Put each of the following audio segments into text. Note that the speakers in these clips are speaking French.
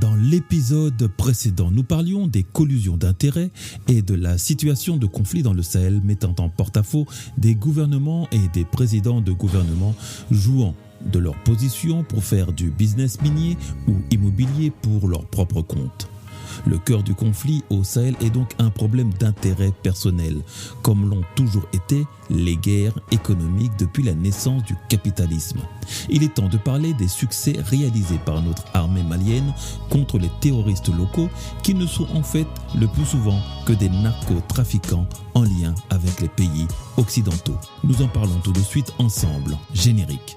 Dans l'épisode précédent, nous parlions des collusions d'intérêts et de la situation de conflit dans le Sahel mettant en porte-à-faux des gouvernements et des présidents de gouvernements jouant de leur position pour faire du business minier ou immobilier pour leur propre compte. Le cœur du conflit au Sahel est donc un problème d'intérêt personnel, comme l'ont toujours été les guerres économiques depuis la naissance du capitalisme. Il est temps de parler des succès réalisés par notre armée malienne contre les terroristes locaux qui ne sont en fait le plus souvent que des narcotrafiquants en lien avec les pays occidentaux. Nous en parlons tout de suite ensemble. Générique.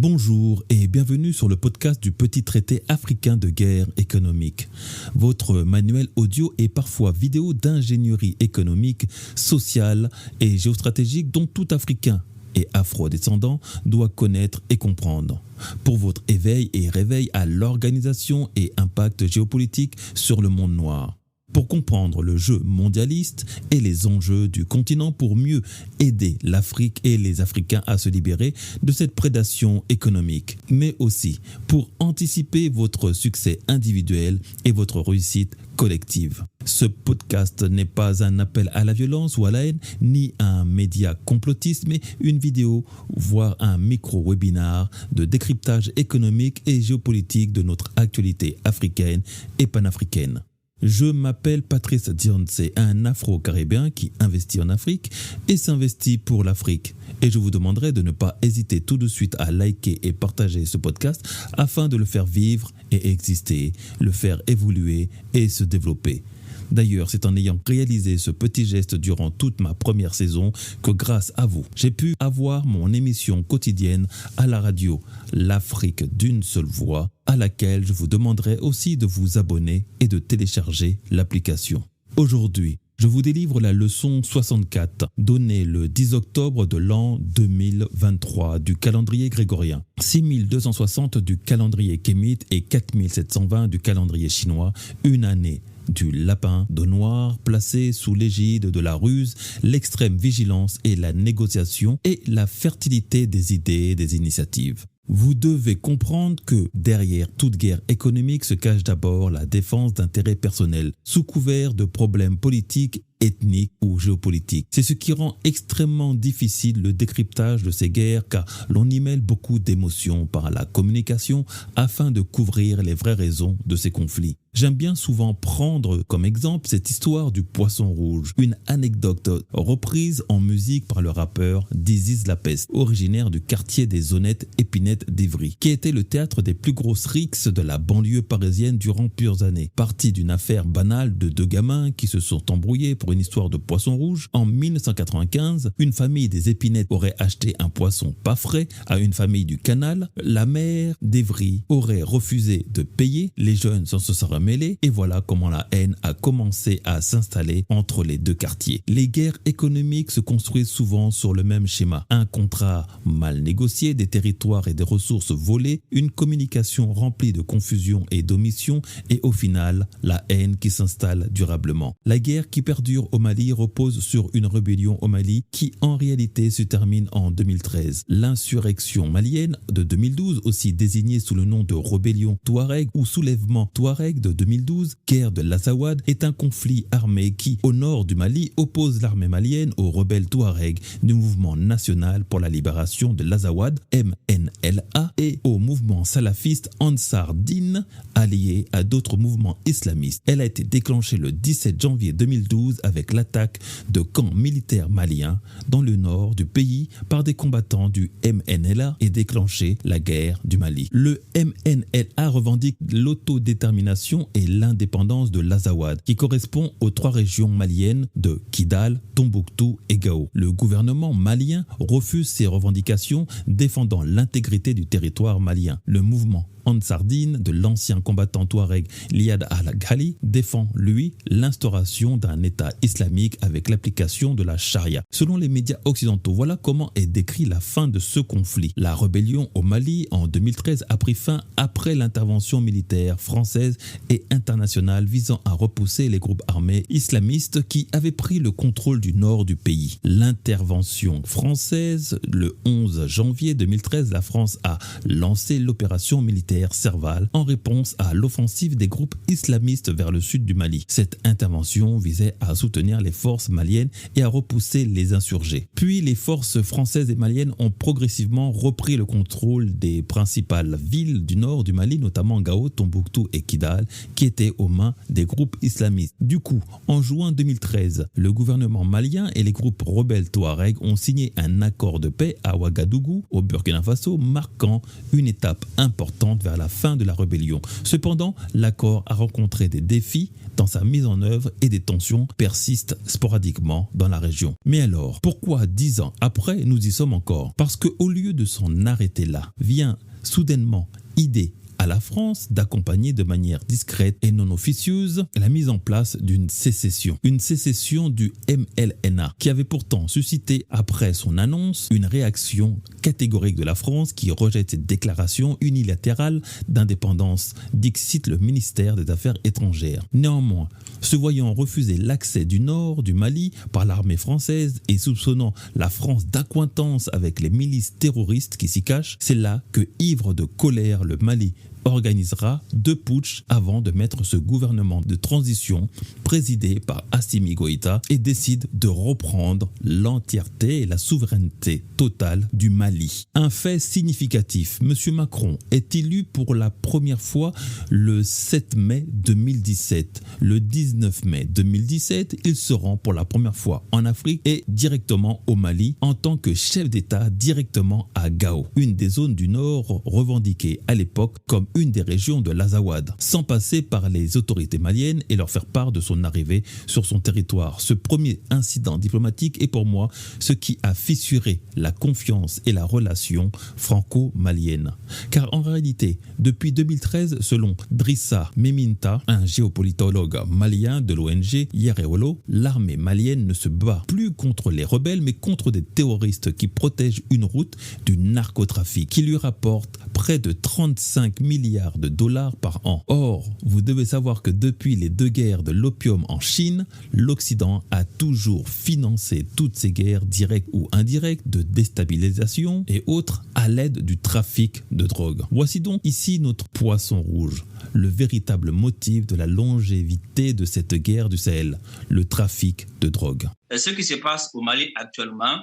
Bonjour et bienvenue sur le podcast du petit traité africain de guerre économique. Votre manuel audio et parfois vidéo d'ingénierie économique, sociale et géostratégique dont tout Africain et afro-descendant doit connaître et comprendre. Pour votre éveil et réveil à l'organisation et impact géopolitique sur le monde noir. Pour comprendre le jeu mondialiste et les enjeux du continent pour mieux aider l'Afrique et les Africains à se libérer de cette prédation économique, mais aussi pour anticiper votre succès individuel et votre réussite collective. Ce podcast n'est pas un appel à la violence ou à la haine, ni un média complotiste, mais une vidéo, voire un micro-webinar de décryptage économique et géopolitique de notre actualité africaine et panafricaine. Je m'appelle Patrice Dionce, un Afro-Caribéen qui investit en Afrique et s'investit pour l'Afrique. Et je vous demanderai de ne pas hésiter tout de suite à liker et partager ce podcast afin de le faire vivre et exister, le faire évoluer et se développer. D'ailleurs, c'est en ayant réalisé ce petit geste durant toute ma première saison que grâce à vous, j'ai pu avoir mon émission quotidienne à la radio, l'Afrique d'une seule voix, à laquelle je vous demanderai aussi de vous abonner et de télécharger l'application. Aujourd'hui, je vous délivre la leçon 64, donnée le 10 octobre de l'an 2023 du calendrier grégorien, 6260 du calendrier kémite et 4720 du calendrier chinois, une année du lapin de noir placé sous l'égide de la ruse, l'extrême vigilance et la négociation et la fertilité des idées et des initiatives. Vous devez comprendre que derrière toute guerre économique se cache d'abord la défense d'intérêts personnels, sous couvert de problèmes politiques, ethniques ou géopolitiques. C'est ce qui rend extrêmement difficile le décryptage de ces guerres car l'on y mêle beaucoup d'émotions par la communication afin de couvrir les vraies raisons de ces conflits. J'aime bien souvent prendre comme exemple cette histoire du poisson rouge, une anecdote reprise en musique par le rappeur Dizzy Lapest, originaire du quartier des Honnêtes Épinettes d'Ivry, qui était le théâtre des plus grosses rixes de la banlieue parisienne durant plusieurs années. Parti d'une affaire banale de deux gamins qui se sont embrouillés pour une histoire de poisson rouge, en 1995, une famille des Épinettes aurait acheté un poisson pas frais à une famille du Canal. La mère d'Ivry aurait refusé de payer, les jeunes s'en seraient mêlés et voilà comment la haine a commencé à s'installer entre les deux quartiers. Les guerres économiques se construisent souvent sur le même schéma. Un contrat mal négocié, des territoires et des ressources volées, une communication remplie de confusion et d'omission et au final, la haine qui s'installe durablement. La guerre qui perdure au Mali repose sur une rébellion au Mali qui en réalité se termine en 2013. L'insurrection malienne de 2012, aussi désignée sous le nom de rébellion Touareg ou soulèvement Touareg de 2012, guerre de l'Azawad, est un conflit armé qui, au nord du Mali, oppose l'armée malienne aux rebelles Touareg du mouvement national pour la libération de l'Azawad, MNLA, et au mouvement salafiste Ansar Dine, allié à d'autres mouvements islamistes. Elle a été déclenchée le 17 janvier 2012 avec l'attaque de camps militaires maliens dans le nord du pays par des combattants du MNLA et déclenché la guerre du Mali. Le MNLA revendique l'autodétermination et l'indépendance de l'Azawad, qui correspond aux trois régions maliennes de Kidal, Tombouctou et Gao. Le gouvernement malien refuse ces revendications, défendant l'intégrité du territoire malien. Le mouvement Ansardine de l'ancien combattant touareg Liad al-Ghali défend, lui, l'instauration d'un État islamique avec l'application de la charia. Selon les médias occidentaux, voilà comment est décrit la fin de ce conflit. La rébellion au Mali en 2013 a pris fin après l'intervention militaire française et internationale visant à repousser les groupes armés islamistes qui avaient pris le contrôle du nord du pays. L'intervention française, le 11 janvier 2013, la France a lancé l'opération militaire Serval en réponse à l'offensive des groupes islamistes vers le sud du Mali. Cette intervention visait à soutenir les forces maliennes et à repousser les insurgés. Puis les forces françaises et maliennes ont progressivement repris le contrôle des principales villes du nord du Mali, notamment Gao, Tombouctou et Kidal, qui étaient aux mains des groupes islamistes. Du coup, en juin 2013, le gouvernement malien et les groupes rebelles touaregs ont signé un accord de paix à Ouagadougou, au Burkina Faso, marquant une étape importante vers la fin de la rébellion. Cependant, l'accord a rencontré des défis dans sa mise en œuvre et des tensions persistent sporadiquement dans la région. Mais alors, pourquoi 10 ans après, nous y sommes encore? Parce qu'au lieu de s'en arrêter là, vient soudainement idée à la France d'accompagner de manière discrète et non officieuse la mise en place d'une sécession. Une sécession du MLNA qui avait pourtant suscité après son annonce une réaction catégorique de la France qui rejette cette déclaration unilatérale d'indépendance, dixit le ministère des Affaires étrangères. Néanmoins, se voyant refuser l'accès du nord du Mali par l'armée française et soupçonnant la France d'accointance avec les milices terroristes qui s'y cachent, c'est là que, ivre de colère, le Mali organisera 2 putschs avant de mettre ce gouvernement de transition présidé par Assimi Goïta et décide de reprendre l'entièreté et la souveraineté totale du Mali. Un fait significatif, M. Macron est élu pour la première fois le 7 mai 2017. Le 19 mai 2017, il se rend pour la première fois en Afrique et directement au Mali en tant que chef d'État directement à Gao, une des zones du Nord revendiquées à l'époque comme une des régions de l'Azawad, sans passer par les autorités maliennes et leur faire part de son arrivée sur son territoire. Ce premier incident diplomatique est pour moi ce qui a fissuré la confiance et la relation franco-malienne. Car en réalité, depuis 2013, selon Drissa Meminta, un géopolitologue malien de l'ONG Yereolo, l'armée malienne ne se bat plus contre les rebelles mais contre des terroristes qui protègent une route du narcotrafic qui lui rapporte près de 35 milliards de dollars par an. Or, vous devez savoir que depuis les 2 guerres de l'opium en Chine, l'Occident a toujours financé toutes ces guerres directes ou indirectes de déstabilisation et autres à l'aide du trafic de drogue. Voici donc ici notre poisson rouge, le véritable motif de la longévité de cette guerre du Sahel, le trafic de drogue. Ce qui se passe au Mali actuellement,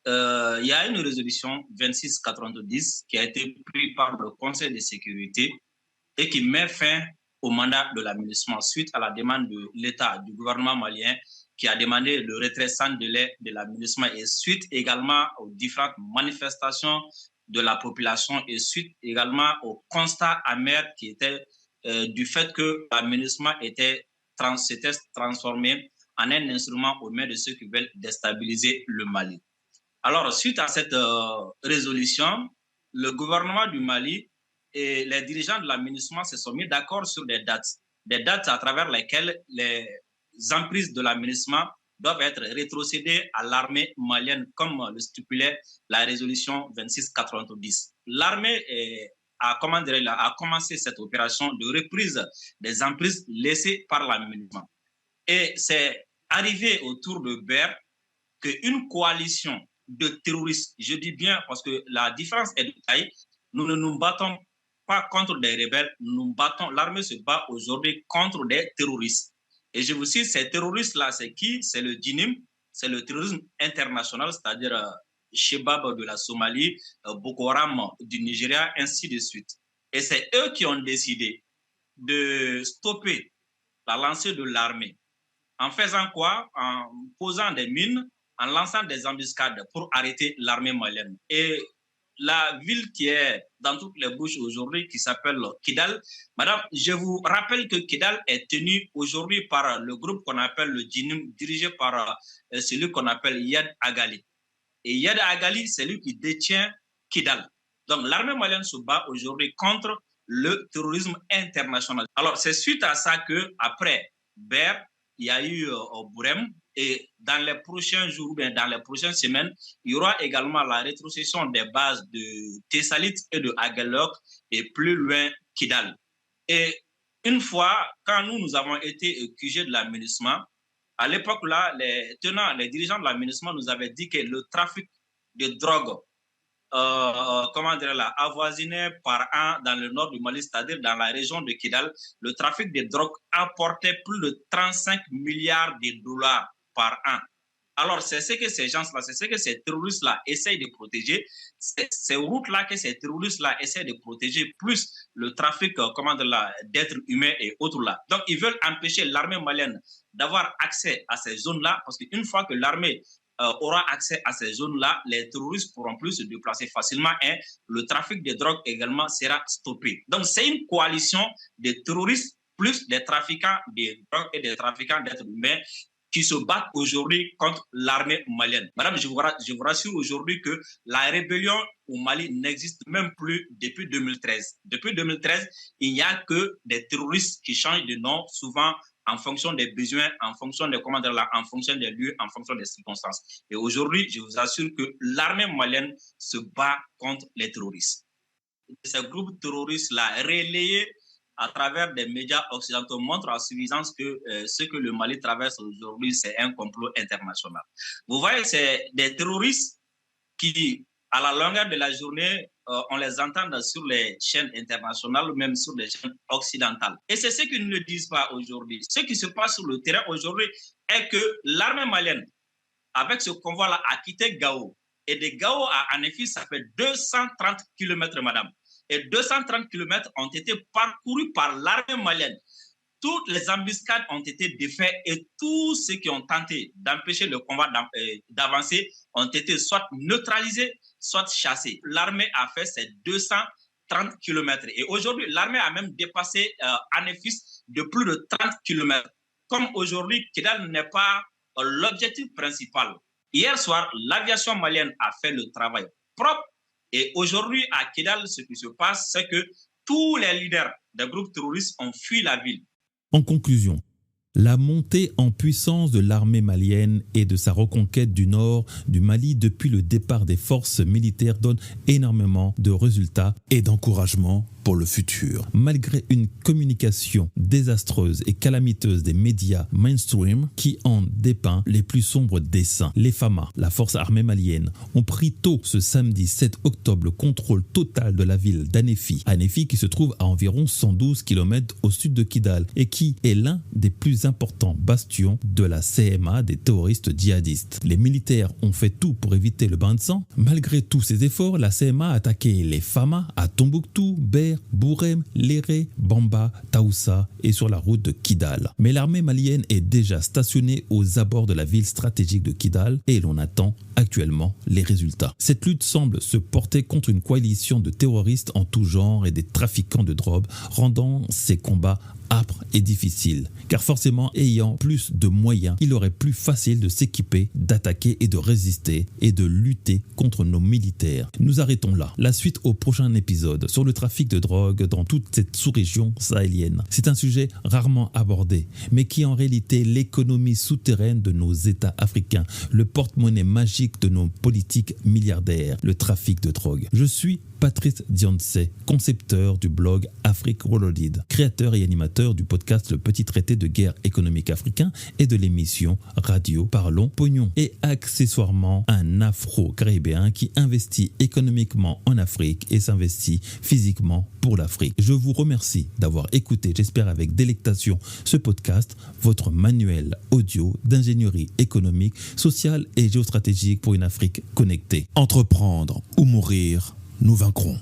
il y a une résolution 2690 qui a été prise par le Conseil de sécurité et qui met fin au mandat de la MINUSMA suite à la demande de l'État, du gouvernement malien qui a demandé le retrait sans délai de la MINUSMA et suite également aux différentes manifestations de la population et suite également au constat amer qui était du fait que la MINUSMA s'était transformée en un instrument aux mains de ceux qui veulent déstabiliser le Mali. Alors, suite à cette résolution, le gouvernement du Mali et les dirigeants de la MINUSMA se sont mis d'accord sur des dates à travers lesquelles les emprises de la MINUSMA doivent être rétrocédées à l'armée malienne, comme le stipulait la résolution 2690. L'armée a commencé cette opération de reprise des emprises laissées par la MINUSMA. Et c'est arrivé autour de Ber qu'une coalition de terroristes, je dis bien parce que la différence est de taille, nous ne nous battons pas contre des rebelles, l'armée se bat aujourd'hui contre des terroristes. Et je vous cite, ces terroristes-là, c'est qui? C'est le DINIM, c'est le terrorisme international, c'est-à-dire Shebab de la Somalie, Boko Haram du Nigeria, ainsi de suite. Et c'est eux qui ont décidé de stopper la lancée de l'armée. En faisant quoi? En posant des mines, en lançant des embuscades pour arrêter l'armée malienne. Et la ville qui est dans toutes les bouches aujourd'hui, qui s'appelle Kidal, madame, je vous rappelle que Kidal est tenu aujourd'hui par le groupe qu'on appelle le DINIM, dirigé par celui qu'on appelle Yad Agali. Et Yad Agali, c'est lui qui détient Kidal. Donc l'armée malienne se bat aujourd'hui contre le terrorisme international. Alors, c'est suite à ça qu'après Ber, il y a eu Bourem, et dans les prochains jours, bien dans les prochaines semaines, il y aura également la rétrocession des bases de Tessalit et de Aguelok et plus loin Kidal. Et une fois, quand nous avons été QG de l'aménagement, à l'époque-là, les dirigeants de l'aménagement nous avaient dit que le trafic de drogue avoisinait par an dans le nord du Mali, c'est-à-dire dans la région de Kidal, le trafic de drogue apportait plus de 35 milliards de dollars par an. Alors, c'est ce que ces gens-là, c'est ce que ces terroristes-là essayent de protéger. C'est ces routes-là que ces terroristes-là essayent de protéger, plus le trafic d'êtres humains et autres là. Donc, ils veulent empêcher l'armée malienne d'avoir accès à ces zones-là, parce qu'une fois que l'armée aura accès à ces zones-là, les terroristes pourront plus se déplacer facilement et le trafic de drogue également sera stoppé. Donc, c'est une coalition de terroristes plus des trafiquants de drogue et des trafiquants d'êtres humains qui se battent aujourd'hui contre l'armée malienne. Madame, je vous rassure aujourd'hui que la rébellion au Mali n'existe même plus depuis 2013. Depuis 2013, il n'y a que des terroristes qui changent de nom, souvent en fonction des besoins, en fonction des en fonction des lieux, en fonction des circonstances. Et aujourd'hui, je vous assure que l'armée malienne se bat contre les terroristes. Ces groupes terroristes-là, relayés à travers des médias occidentaux, montrent en suffisance que ce que le Mali traverse aujourd'hui, c'est un complot international. Vous voyez, c'est des terroristes qui, à la longueur de la journée, on les entend sur les chaînes internationales ou même sur les chaînes occidentales. Et c'est ce qu'ils ne disent pas aujourd'hui. Ce qui se passe sur le terrain aujourd'hui est que l'armée malienne, avec ce convoi-là, a quitté Gao. Et de Gao à Anéfi, ça fait 230 km, madame. Et 230 km ont été parcourus par l'armée malienne. Toutes les embuscades ont été défaites et tous ceux qui ont tenté d'empêcher le convoi d'avancer ont été soit neutralisés, soit chassés. L'armée a fait ces 230 km. Et aujourd'hui, l'armée a même dépassé Anéfis de plus de 30 km. Comme aujourd'hui, Kidal n'est pas l'objectif principal. Hier soir, l'aviation malienne a fait le travail propre. Et aujourd'hui, à Kidal, ce qui se passe, c'est que tous les leaders des groupes terroristes ont fui la ville. En conclusion, la montée en puissance de l'armée malienne et de sa reconquête du nord du Mali depuis le départ des forces militaires donne énormément de résultats et d'encouragement pour le futur. Malgré une communication désastreuse et calamiteuse des médias mainstream qui en dépeint les plus sombres desseins, les FAMA, la force armée malienne, ont pris tôt ce samedi 7 octobre le contrôle total de la ville d'Anéfi. Anéfi qui se trouve à environ 112 km au sud de Kidal et qui est l'un des plus importants bastions de la CMA des terroristes djihadistes. Les militaires ont fait tout pour éviter le bain de sang. Malgré tous ces efforts, la CMA a attaqué les FAMA à Tombouctou, Ber, Bourem, Léré, Bamba, Taoussa et sur la route de Kidal. Mais l'armée malienne est déjà stationnée aux abords de la ville stratégique de Kidal et l'on attend actuellement les résultats. Cette lutte semble se porter contre une coalition de terroristes en tout genre et des trafiquants de drogue, rendant ces combats âpres et difficiles. Car forcément, ayant plus de moyens, il aurait plus facile de s'équiper, d'attaquer et de résister et de lutter contre nos militaires. Nous arrêtons là. La suite au prochain épisode sur le trafic de drogue dans toute cette sous-région sahélienne. C'est un sujet rarement abordé, mais qui est en réalité l'économie souterraine de nos États africains, le porte-monnaie magique de nos politiques milliardaires, le trafic de drogue. Je suis Patrice Diansé, concepteur du blog Afrique Reloaded, créateur et animateur du podcast Le Petit Traité de guerre économique africain et de l'émission Radio Parlons Pognon, et accessoirement un Afro-Caribéen qui investit économiquement en Afrique et s'investit physiquement pour l'Afrique. Je vous remercie d'avoir écouté, j'espère avec délectation, ce podcast, votre manuel audio d'ingénierie économique, sociale et géostratégique pour une Afrique connectée. Entreprendre ou mourir, nous vaincrons.